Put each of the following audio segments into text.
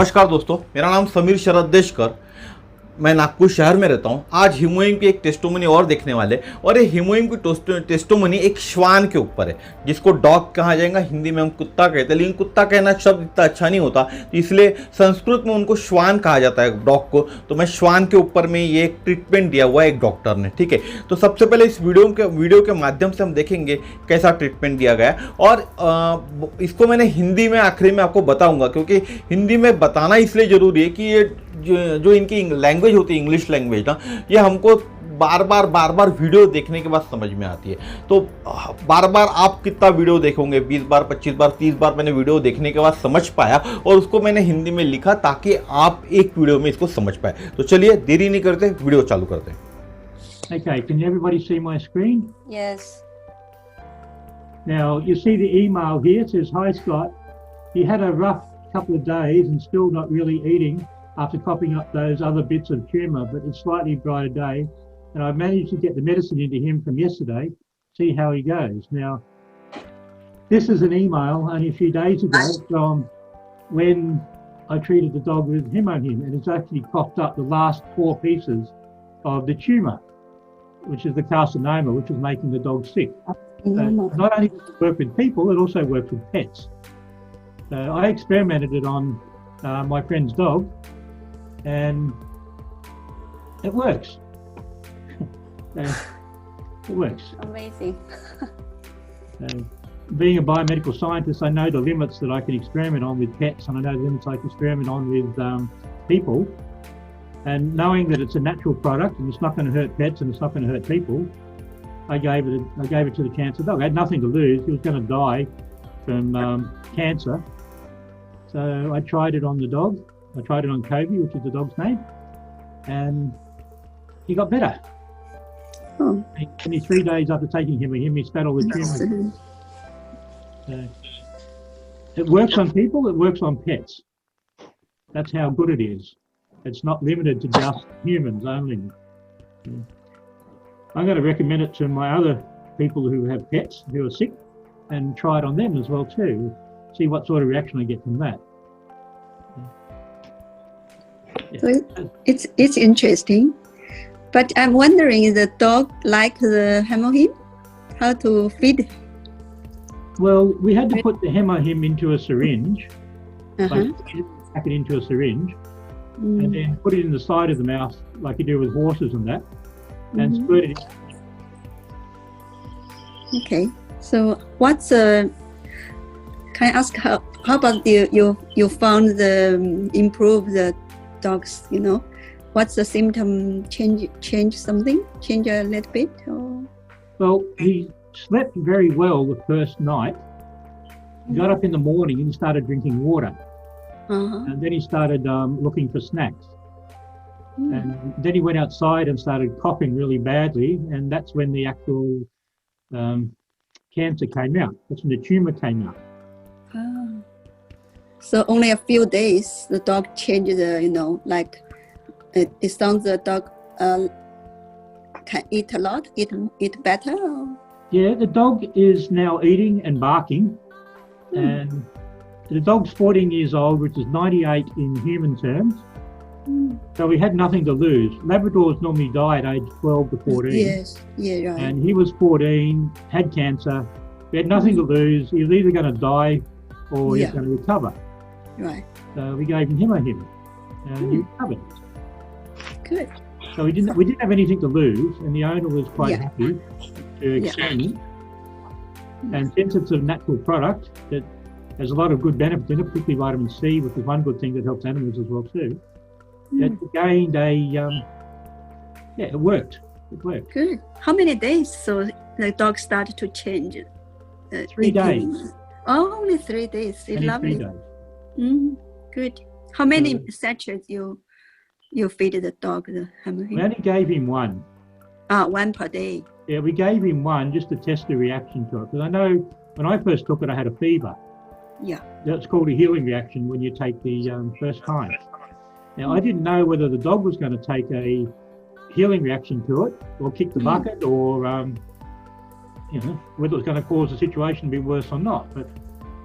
नमस्कार दोस्तों, मेरा नाम समीर शरद देशकर। मैं नागपुर शहर में रहता हूँ। आज हिमोइम की एक टेस्टोमनी और देखने वाले, और ये हिमोइम की टेस्टोमनी एक श्वान के ऊपर है, जिसको डॉग कहा जाएगा। हिंदी में हम कुत्ता कहते हैं, लेकिन कुत्ता कहना शब्द इतना अच्छा नहीं होता, तो इसलिए संस्कृत में उनको श्वान कहा जाता है डॉग को। तो मैं श्वान के ऊपर में ये एक ट्रीटमेंट दिया हुआ है एक डॉक्टर ने, ठीक है। तो सबसे पहले इस वीडियो के माध्यम से हम देखेंगे कैसा ट्रीटमेंट दिया गया है, और इसको मैंने हिंदी में आखिरी में आपको बताऊंगा, क्योंकि हिंदी में बताना इसलिए ज़रूरी है कि ये जो इनकी लैंग्वेज होती है, इंग्लिश लैंग्वेज ना, ये हमको बार बार वीडियो देखने के बाद समझ में आती है। तो बार बार आप कितना वीडियो देखोगे, 20 बार, 25 बार, 30 बार मैंने वीडियो देखने के बाद समझ पाया, और उसको मैंने हिंदी में लिखा ताकि आप एक वीडियो में इसको समझ पाए। तो चलिए देरी नहीं करते, वीडियो चालू करते हैं। Okay, can everybody see my screen? Yes. Now, you see the email here. It says, "Hi Scott, he had a rough couple of days and still not really eating after coughing up those other bits of tumour, but it's slightly dry today. And I managed to get the medicine into him from yesterday. See how he goes." Now, this is an email only a few days ago from when I treated the dog with Hemohim, and it's actually coughed up the last 4 pieces of the tumour, which is the carcinoma, which is making the dog sick. So not only does it work with people, it also works with pets. So I experimented it on my friend's dog, and it works. It works. Amazing. Being a biomedical scientist, I know the limits that I can experiment on with pets, and I know the limits I can experiment on with people. And knowing that it's a natural product and it's not going to hurt pets and it's not going to hurt people, I gave it to the cancer dog. I had nothing to lose. He was going to die from cancer. So I tried it on the dog. I tried it on Kobe, which is the dog's name, and he got better. Oh. Only 3 days after taking him, he spat all the tumour. So it works on people, it works on pets. That's how good it is. It's not limited to just humans only. I'm going to recommend it to my other people who have pets who are sick, and try it on them as well too. See what sort of reaction I get from that. So it's interesting, but I'm wondering, is the dog like the Hemohim? How to feed? Well, we had to put the Hemohim into a syringe, Uh-huh. pack it into a syringe, and then put it in the side of the mouth like you do with horses and that, and squirt it in. Okay. So what's can I ask how about you found the improve the dogs, what's the symptom? Change something? Change a little bit? Or? Well, he slept very well the first night. He got up in the morning and he started drinking water. Uh-huh. And then he started looking for snacks. And then he went outside and started coughing really badly, and that's when the actual cancer came out. That's when the tumour came out. Ah. So only a few days the dog changed like it sounds the dog can eat a lot, eat better? Or? Yeah, the dog is now eating and barking, and the dog's 14 years old, which is 98 in human terms. So we had nothing to lose. Labradors normally die at age 12 to 14. Yes, yeah, right. And he was 14, had cancer. We had nothing to lose. He was either going to die or he was going to recover. Right. So we gave him and he recovered. Good. So we didn't have anything to lose, and the owner was quite happy to experiment. And since it's a natural product that has a lot of good benefits in it, particularly vitamin C, which is one good thing that helps animals as well too, it gained it worked. It worked. Good. How many days so the dog started to change? 3 days. Oh, only 3 days. It's Only lovely. 3 days. Good. How many sachets you feed the dog the Hemohim? We only gave him one. One per day. Yeah, we gave him one just to test the reaction to it. Because I know when I first took it, I had a fever. Yeah. That's called a healing reaction when you take the first time. Now, I didn't know whether the dog was going to take a healing reaction to it, or kick the bucket, or whether it was going to cause the situation to be worse or not. But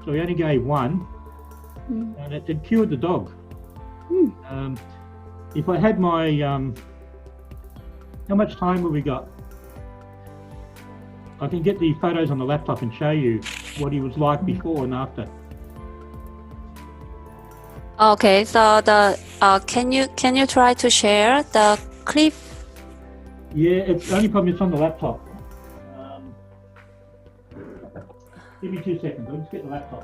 so we only gave one, and it cured the dog. If I had my, how much time have we got? I can get the photos on the laptop and show you what he was like before and after. Okay, so the can you try to share the clip? Yeah, it's the only problem it's on the laptop. Give me 2 seconds, I'll just get the laptop.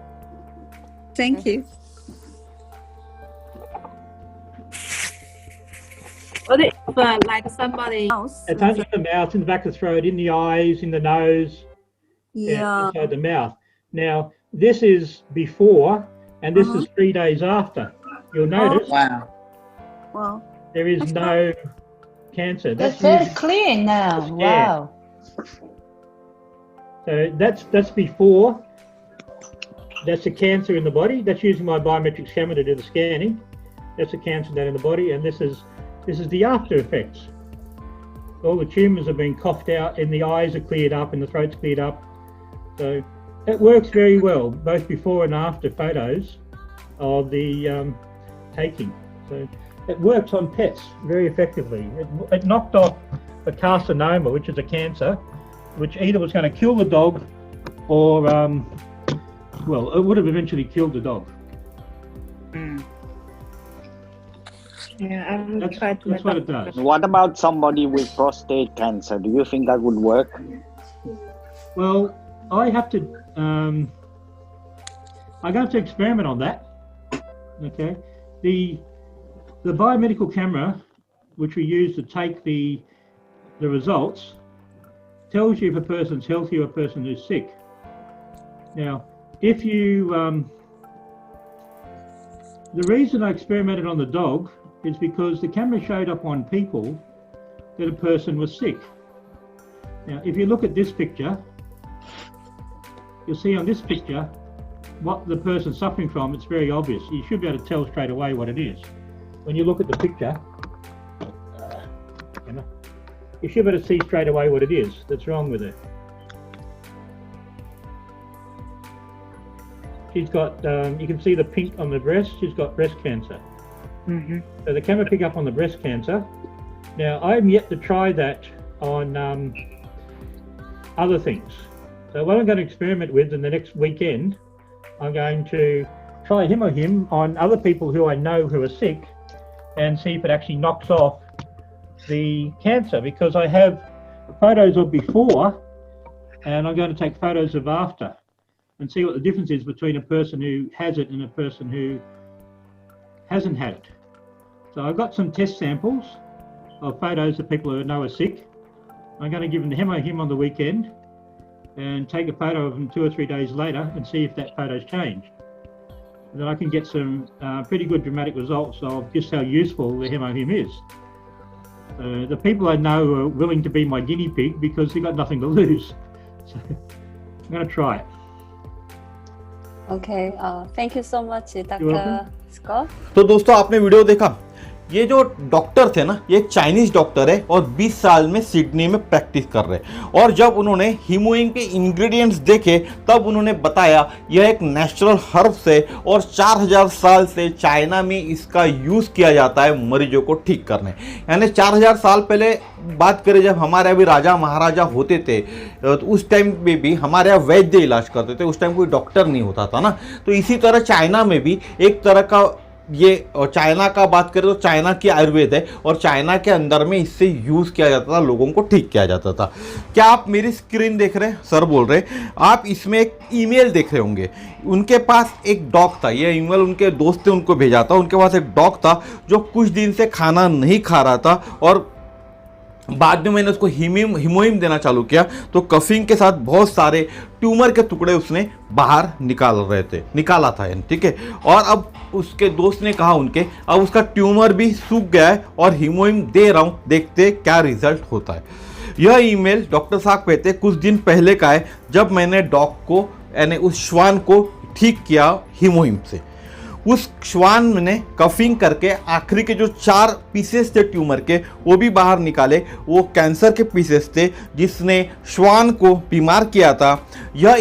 Thank you. What if like somebody else? It's under the mouth, in the back of the throat, in the eyes, in the nose, Yeah. inside the mouth. Now, this is before, and this is 3 days after. You'll notice Wow. Wow. there is no cancer. That's very usually- clear now. Yeah. Wow. So that's before. That's the cancer in the body. That's using my biometric scanner to do the scanning. That's the cancer down in the body, and this is the after effects. All the tumours have been coughed out, and the eyes are cleared up, and the throat's cleared up. So it works very well, both before and after photos of the taking. So it works on pets very effectively. It knocked off a carcinoma, which is a cancer, which either was going to kill the dog or, well, it would have eventually killed the dog. Yeah, I will That's try to what it does. What about somebody with prostate cancer? Do you think that would work? Well, I have to, I'm going to experiment on that. Okay. The biomedical camera, which we use to take the results, tells you if a person's healthy or a person who's sick. Now, if you, the reason I experimented on the dog is because the camera showed up on people that a person was sick. Now, if you look at this picture, you'll see on this picture what the person's suffering from. It's very obvious. You should be able to tell straight away what it is. When you look at the picture, you should be able to see straight away what it is that's wrong with her. She's got, you can see the pink on the breast, she's got breast cancer. So the camera picked up on the breast cancer. Now, I'm yet to try that on other things. So what I'm going to experiment with in the next weekend, I'm going to try him on other people who I know who are sick and see if it actually knocks off the cancer, because I have photos of before and I'm going to take photos of after and see what the difference is between a person who has it and a person who hasn't had it. So I've got some test samples of photos of people who I know are sick. I'm going to give them the him on the weekend and take a photo of them 2 or 3 days later and see if that photo's changed. And then I can get some pretty good dramatic results of just how useful the him is. The people I know are willing to be my guinea pig because they've got nothing to lose. So I'm going to try it. Okay, thank you so much, You're Dr. welcome. Scott. तो दोस्तों आपने video देखा, ये जो doctor थे ना, ये एक चाइनीज डॉक्टर है और 20 साल में सिडनी में प्रैक्टिस कर रहे हैं। और जब उन्होंने हीमोइंग के इंग्रेडिएंट्स देखे तब उन्होंने बताया यह एक नेचुरल हर्ब्स है और 4000 साल से चाइना में इसका यूज़ किया जाता है मरीजों को ठीक करने। यानी 4000 साल पहले बात करें, जब हमारे अभी राजा महाराजा होते थे तो उस टाइम में भी हमारे यहाँ वैद्य इलाज करते थे, उस टाइम कोई डॉक्टर नहीं होता था ना। तो इसी तरह चाइना में भी एक तरह का ये, और चाइना का बात करें तो चाइना की आयुर्वेद है और चाइना के अंदर में इससे यूज़ किया जाता था, लोगों को ठीक किया जाता था। क्या आप मेरी स्क्रीन देख रहे हैं? सर बोल रहे हैं, आप इसमें एक ईमेल देख रहे होंगे। उनके पास एक डॉग था, ये ईमेल उनके दोस्त ने उनको भेजा था। उनके पास एक डॉग था जो कुछ दिन से खाना नहीं खा रहा था और बाद में मैंने उसको हीमोइम देना चालू किया तो कफिंग के साथ बहुत सारे ट्यूमर के टुकड़े उसने बाहर निकाला था, ठीक है। और अब उसके दोस्त ने कहा उनके, अब उसका ट्यूमर भी सूख गया है और हीमोइम दे रहा हूँ, देखते क्या रिजल्ट होता है। यह ईमेल डॉक्टर साहब कहते कुछ दिन पहले का है, जब मैंने डॉग को यानी उस श्वान को ठीक किया हीमोइम से। उस श्वान ने कफिंग करके आखिरी के जो 4 पीसेस थे ट्यूमर के वो भी बाहर निकाले। वो कैंसर के पीसेस थे जिसने श्वान को बीमार किया था। यह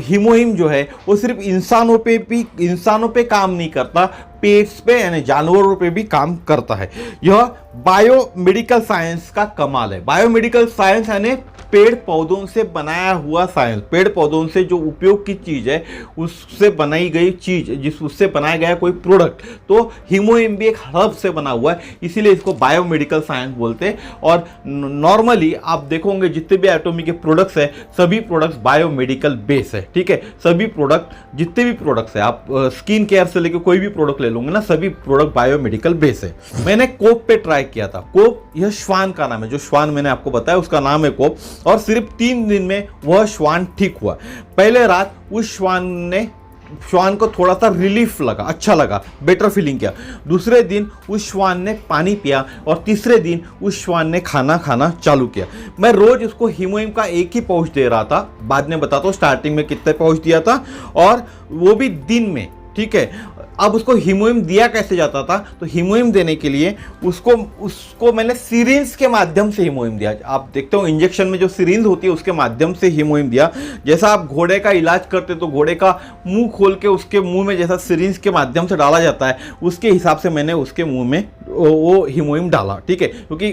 हीमोइम जो है वो सिर्फ इंसानों पे काम नहीं करता, पेट्स पे यानी जानवरों पे भी काम करता है। यह बायोमेडिकल साइंस का कमाल है। बायोमेडिकल साइंस यानी पेड़ पौधों से बनाया हुआ साइंस, पेड़ पौधों से जो उपयोग की चीज़ है उससे बनाई गई चीज़, उससे बनाया गया कोई प्रोडक्ट। तो हीमोइम भी एक हर्ब से बना हुआ है, इसीलिए इसको बायोमेडिकल साइंस बोलते हैं। और नॉर्मली आप देखोगे जितने भी एटॉमी के प्रोडक्ट्स है सभी प्रोडक्ट्स बायोमेडिकल बेस है, ठीक है। सभी प्रोडक्ट जितने भी प्रोडक्ट्स है, आप स्किन केयर से लेकर कोई भी प्रोडक्ट ले लोगे ना, सभी प्रोडक्ट बायोमेडिकल बेस है। मैंने कोप पे ट्राई किया था। कोप यह श्वान का नाम है, जो श्वान मैंने आपको बताया उसका नाम है कोप। और सिर्फ 3 दिन में वह श्वान ठीक हुआ। पहले रात उस श्वान को थोड़ा सा रिलीफ लगा, अच्छा लगा, बेटर फीलिंग किया। दूसरे दिन उस श्वान ने पानी पिया और तीसरे दिन उस श्वान ने खाना खाना चालू किया। मैं रोज उसको हीमोइम का 1 ही पाउच दे रहा था, बाद में बताता हूँ स्टार्टिंग में कितने पाउच दिया था, और वो भी दिन में, ठीक है। अब उसको हीमोइम दिया कैसे जाता था, तो हीमोइम देने के लिए उसको मैंने सिरिंज के माध्यम से हीमोइम दिया। आप देखते हो इंजेक्शन में जो सिरिंज होती है उसके माध्यम से हीमोइम दिया। जैसा आप घोड़े का इलाज करते तो घोड़े का मुंह खोल के उसके मुंह में जैसा सिरिंज के माध्यम से डाला जाता है, उसके हिसाब से मैंने उसके मुंह में वो हीमोइम डाला, ठीक है। क्योंकि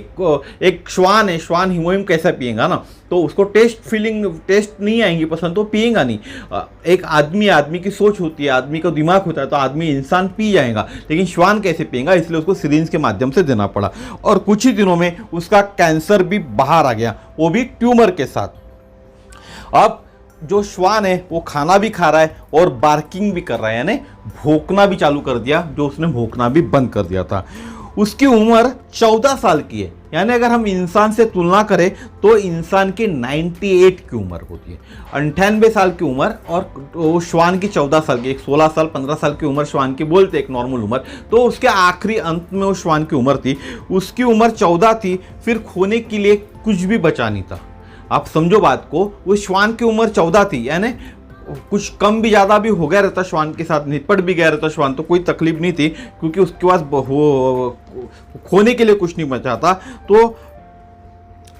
एक श्वान है, श्वान हीमोइम कैसा पिएगा ना, तो उसको टेस्ट नहीं आएंगी पसंद, तो पिएगा नहीं। एक आदमी की सोच होती है, आदमी का दिमाग होता है, तो आदमी इंसान पी जाएगा, लेकिन श्वान कैसे पिएगा, इसलिए उसको सिरिंज के माध्यम से देना पड़ा। और कुछ ही दिनों में उसका कैंसर भी बाहर आ गया, वो भी ट्यूमर के साथ। अब जो श्वान है वो खाना भी खा रहा है और बार्किंग भी कर रहा है, यानी भौंकना भी चालू कर दिया, जो उसने भौंकना भी बंद कर दिया था। उसकी उम्र 14 साल की है, यानी अगर हम इंसान से तुलना करें तो इंसान की 98 की उम्र होती है, 98 साल की उम्र, और वो श्वान की 14 साल की, एक 16 साल 15 साल की उम्र श्वान की बोलते एक नॉर्मल उम्र। तो उसके आखिरी अंत में वो श्वान की उम्र थी, उसकी उम्र 14 थी, फिर खोने के लिए कुछ भी बचा नहीं था। आप समझो बात को, वो श्वान की उम्र 14 थी, यानी कुछ कम भी ज़्यादा भी हो गया रहता श्वान के साथ, निपट भी गया रहता श्वान, तो कोई तकलीफ नहीं थी, क्योंकि उसके पास खोने के लिए कुछ नहीं बचा था। तो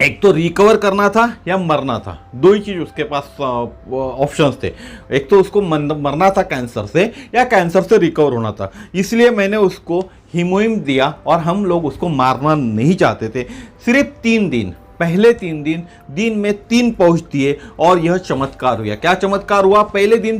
एक तो रिकवर करना था या मरना था, 2 ही चीज़ उसके पास ऑप्शंस थे। एक तो उसको मरना था कैंसर से, या कैंसर से रिकवर होना था। इसलिए मैंने उसको हीमोइम दिया, और हम लोग उसको मारना नहीं चाहते थे। सिर्फ 3 दिन, पहले 3 दिन में 3 पाउच दिए, और यह चमत्कार हुआ। क्या चमत्कार हुआ? पहले 3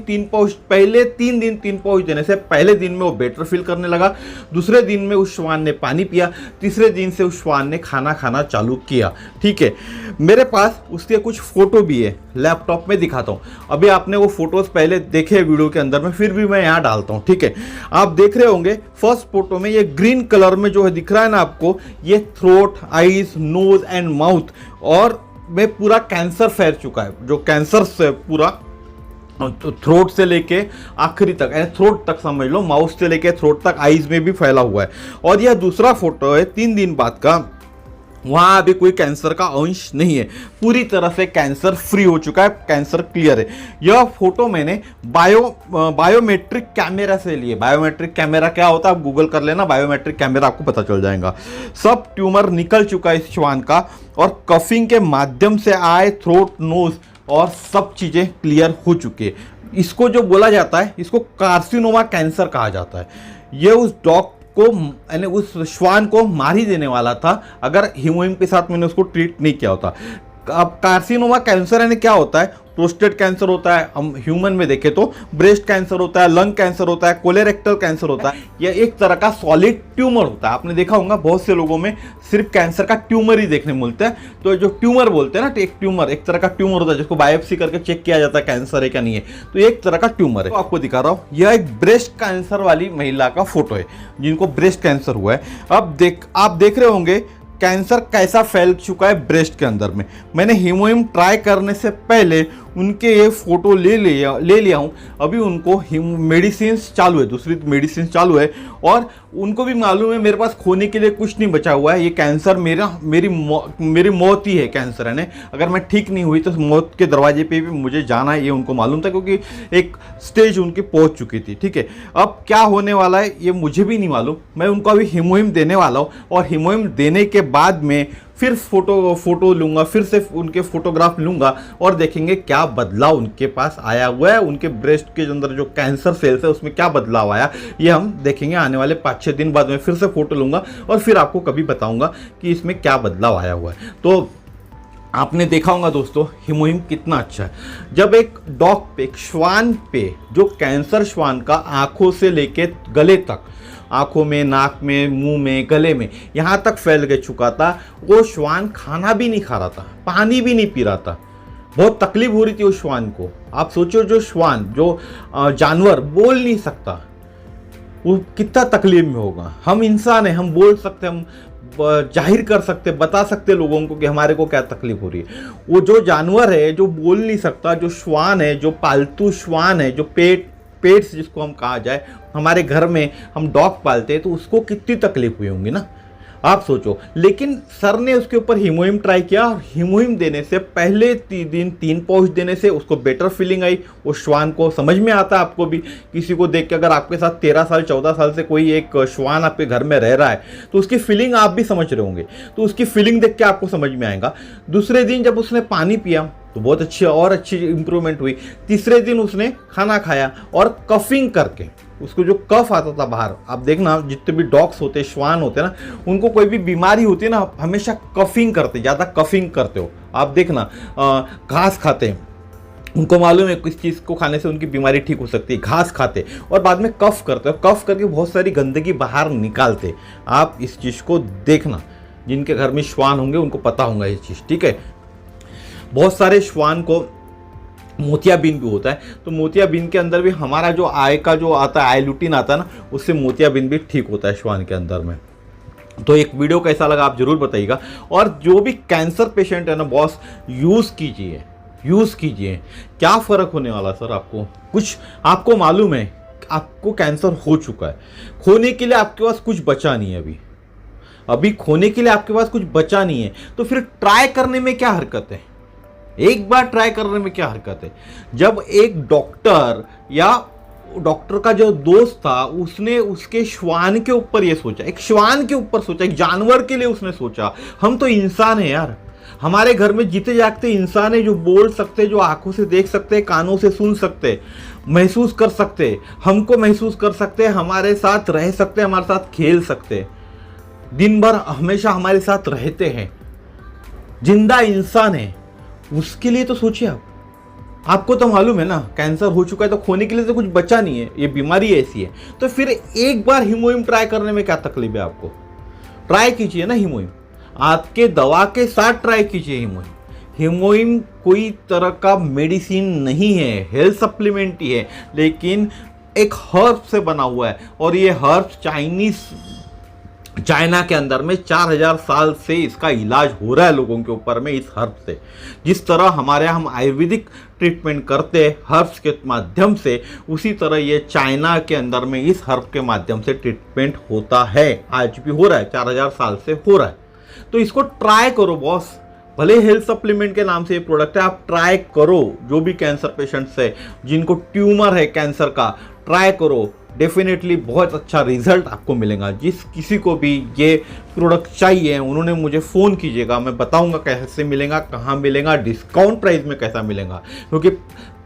दिन 3 पाउच देने से पहले दिन में वो बेटर फील करने लगा, दूसरे दिन में उस श्वान ने पानी पिया, तीसरे दिन से उस श्वान ने खाना खाना चालू किया, ठीक है। मेरे पास उसके कुछ फोटो भी है, लैपटॉप में दिखाता हूँ। अभी आपने वो फोटोज पहले देखे वीडियो के अंदर में, फिर भी मैं यहाँ डालता हूँ, ठीक है। आप देख रहे होंगे फर्स्ट फोटो में ये ग्रीन कलर में जो है दिख रहा है ना आपको, ये throat, eyes, nose and mouth, और में पूरा कैंसर फैल चुका है, जो कैंसर से पूरा थ्रोट से लेके आखिरी तक, थ्रोट तक समझ लो, माउथ से लेके थ्रोट तक, आईज में भी फैला हुआ है। और यह दूसरा फोटो है 3 दिन बाद का, वहाँ अभी कोई कैंसर का अंश नहीं है, पूरी तरह से कैंसर फ्री हो चुका है, कैंसर क्लियर है। यह फोटो मैंने बायोमेट्रिक कैमरा से लिए। बायोमेट्रिक कैमरा क्या होता है आप गूगल कर लेना, बायोमेट्रिक कैमरा आपको पता चल जाएगा। सब ट्यूमर निकल चुका है इस श्वान का, और कफिंग के माध्यम से आए थ्रोट, नोज और सब चीज़ें क्लियर हो चुकी है। इसको जो बोला जाता है, इसको कार्सिनोमा कैंसर कहा जाता है। ये उस डॉग को, यानी उस श्वान को मार ही देने वाला था अगर हीमोइम के साथ मैंने उसको ट्रीट नहीं किया होता। अब कार्सिनोमा कैंसर यानी क्या होता है? प्रोस्टेट कैंसर होता है, हम ह्यूमन में देखें तो ब्रेस्ट कैंसर होता है, लंग कैंसर होता है, कोलेरेक्टल कैंसर होता है। यह एक तरह का सॉलिड ट्यूमर होता है। आपने देखा होगा बहुत से लोगों में सिर्फ कैंसर का ट्यूमर ही देखने मिलता है। तो जो ट्यूमर बोलते हैं ना, एक ट्यूमर एक तरह का ट्यूमर होता है जिसको बायोप्सी करके चेक किया जाता है कैंसर है क्या नहीं है, तो एक तरह का ट्यूमर है। तो आपको दिखा रहा हूँ, यह एक ब्रेस्ट कैंसर वाली महिला का फोटो है जिनको ब्रेस्ट कैंसर हुआ है। अब आप देख रहे होंगे कैंसर कैसा फैल चुका है ब्रेस्ट के अंदर में। मैंने हीमोइम ट्राई करने से पहले उनके ये फोटो ले लिया हूँ। अभी उनको मेडिसिन चालू है, दूसरी मेडिसिन चालू है, और उनको भी मालूम है मेरे पास खोने के लिए कुछ नहीं बचा हुआ है। ये कैंसर मेरी मौत ही है, कैंसर है ना। अगर मैं ठीक नहीं हुई तो मौत के दरवाजे पे भी मुझे जाना है, ये उनको मालूम था, क्योंकि एक स्टेज उनकी पहुंच चुकी थी, ठीक है। अब क्या होने वाला है ये मुझे भी नहीं मालूम। मैं उनको अभी हीमोइम देने वाला हूँ, और हीमोइम देने के बाद में फिर फोटो लूँगा, फिर से उनके फोटोग्राफ लूँगा और देखेंगे क्या बदलाव उनके पास आया हुआ है, उनके ब्रेस्ट के अंदर जो कैंसर सेल्स है उसमें क्या बदलाव आया, ये हम देखेंगे आने वाले 5-6 दिन बाद। में फिर से फोटो लूँगा और फिर आपको कभी बताऊँगा कि इसमें क्या बदलाव आया हुआ है। तो आपने देखा होगा दोस्तों हीमोहिम कितना अच्छा है। जब एक डॉग पे, एक श्वान पे, जो कैंसर श्वान का आँखों से लेके गले तक, आँखों में, नाक में, मुंह में, गले में, यहाँ तक फैल गए चुका था, वो श्वान खाना भी नहीं खा रहा था, पानी भी नहीं पी रहा था, बहुत तकलीफ हो रही थी उस श्वान को। आप सोचो जो श्वान, जो जानवर बोल नहीं सकता, वो कितना तकलीफ में होगा। हम इंसान हैं, हम बोल सकते, हम जाहिर कर सकते, बता सकते लोगों को कि हमारे को क्या तकलीफ हो रही है। वो जो जानवर है जो बोल नहीं सकता, जो श्वान है, जो पालतू श्वान है, जो पेट्स जिसको हम कहा जाए, हमारे घर में हम डॉग पालते हैं, तो उसको कितनी तकलीफ हुई होंगी ना, आप सोचो। लेकिन सर ने उसके ऊपर हीमोहिम ट्राई किया और हीमोहिम देने से पहले 3 पाउच देने से उसको बेटर फीलिंग आई। वो श्वान को समझ में आता है, आपको भी किसी को देख के, अगर आपके साथ 13 साल 14 साल से कोई एक श्वान आपके घर में रह रहा है तो उसकी फीलिंग आप भी समझ रहे होंगे, तो उसकी फीलिंग देख के आपको समझ में आएगा। दूसरे दिन जब उसने पानी पिया तो बहुत अच्छी इंप्रूवमेंट हुई। तीसरे दिन उसने खाना खाया और कफिंग करके, उसको जो कफ आता था बाहर, आप देखना जितने भी डॉग्स होते, श्वान होते ना, उनको कोई भी बीमारी होती है ना, हमेशा कफिंग करते, ज़्यादा कफिंग करते हो। आप देखना घास खाते हैं, उनको मालूम है किस चीज़ को खाने से उनकी बीमारी ठीक हो सकती है, घास खाते और बाद में कफ करते, और कफ करके बहुत सारी गंदगी बाहर निकालते। आप इस चीज़ को देखना, जिनके घर में श्वान होंगे उनको पता होगा ये चीज़, ठीक है। बहुत सारे श्वान को मोतियाबिंद भी होता है, तो मोतियाबिंद के अंदर भी हमारा जो आय का जो आता है, आई ल्यूटिन आता है ना, उससे मोतियाबिंद भी ठीक होता है श्वान के अंदर में। तो एक वीडियो कैसा लगा आप जरूर बताइएगा। और जो भी कैंसर पेशेंट है ना बॉस, यूज़ कीजिए। क्या फ़र्क होने वाला सर आपको, कुछ आपको मालूम है आपको कैंसर हो चुका है, खोने के लिए आपके पास कुछ बचा नहीं है, अभी खोने के लिए आपके पास कुछ बचा नहीं है, तो फिर ट्राई करने में क्या हरकत है, एक बार ट्राई करने में क्या हरकत है। जब एक डॉक्टर या डॉक्टर का जो दोस्त था, उसने उसके श्वान के ऊपर ये सोचा, एक श्वान के ऊपर सोचा, एक जानवर के लिए उसने सोचा। हम तो इंसान है यार, हमारे घर में जीते जागते इंसान है, जो बोल सकते, जो आंखों से देख सकते, कानों से सुन सकते, महसूस कर सकते, हमको महसूस कर सकते, हमारे साथ रह सकते, हमारे साथ खेल सकते, दिन भर हमेशा हमारे साथ रहते हैं, जिंदा इंसान है। उसके लिए तो सोचिए आप, आपको तो मालूम है ना कैंसर हो चुका है, तो खोने के लिए तो कुछ बचा नहीं है, ये बीमारी ऐसी है। तो फिर एक बार हीमोहिम ट्राई करने में क्या तकलीफ है आपको, ट्राई कीजिए ना हीमोहिम, आपके दवा के साथ ट्राई कीजिए हीमोहिम। हीमोहिम कोई तरह का मेडिसिन नहीं है, हेल्थ सप्लीमेंट ही है, लेकिन एक हर्ब से बना हुआ है, और ये हर्ब चाइना के अंदर में 4000 साल से इसका इलाज हो रहा है लोगों के ऊपर में, इस हर्ब से। जिस तरह हमारे यहाँ हम आयुर्वेदिक ट्रीटमेंट करते हैं हर्ब्स के माध्यम से, उसी तरह ये चाइना के अंदर में इस हर्ब के माध्यम से ट्रीटमेंट होता है, आज भी हो रहा है, 4000 साल से हो रहा है। तो इसको ट्राई करो बॉस, भले हेल्थ सप्लीमेंट के नाम से ये प्रोडक्ट है, आप ट्राई करो। जो भी कैंसर पेशेंट्स है, जिनको ट्यूमर है कैंसर का, ट्राई करो, डेफिनेटली बहुत अच्छा रिजल्ट आपको मिलेगा। जिस किसी को भी ये प्रोडक्ट चाहिए उन्होंने मुझे फ़ोन कीजिएगा, मैं बताऊंगा कैसे मिलेगा, कहाँ मिलेगा, डिस्काउंट प्राइस में कैसा मिलेगा, क्योंकि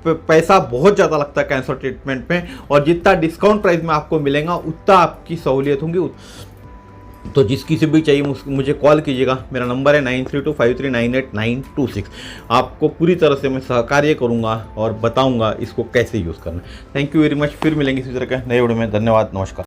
पैसा बहुत ज़्यादा लगता है कैंसर ट्रीटमेंट में, और जितना डिस्काउंट प्राइस में आपको मिलेगा उतना आपकी सहूलियत होगी। तो जिस किसी भी चाहिए मुझे कॉल कीजिएगा, मेरा नंबर है 9325398926। आपको पूरी तरह से मैं सहकार्य करूंगा और बताऊंगा इसको कैसे यूज़ करना है। थैंक यू वेरी मच, फिर मिलेंगे इसी तरह के नए वीडियो में। धन्यवाद, नमस्कार।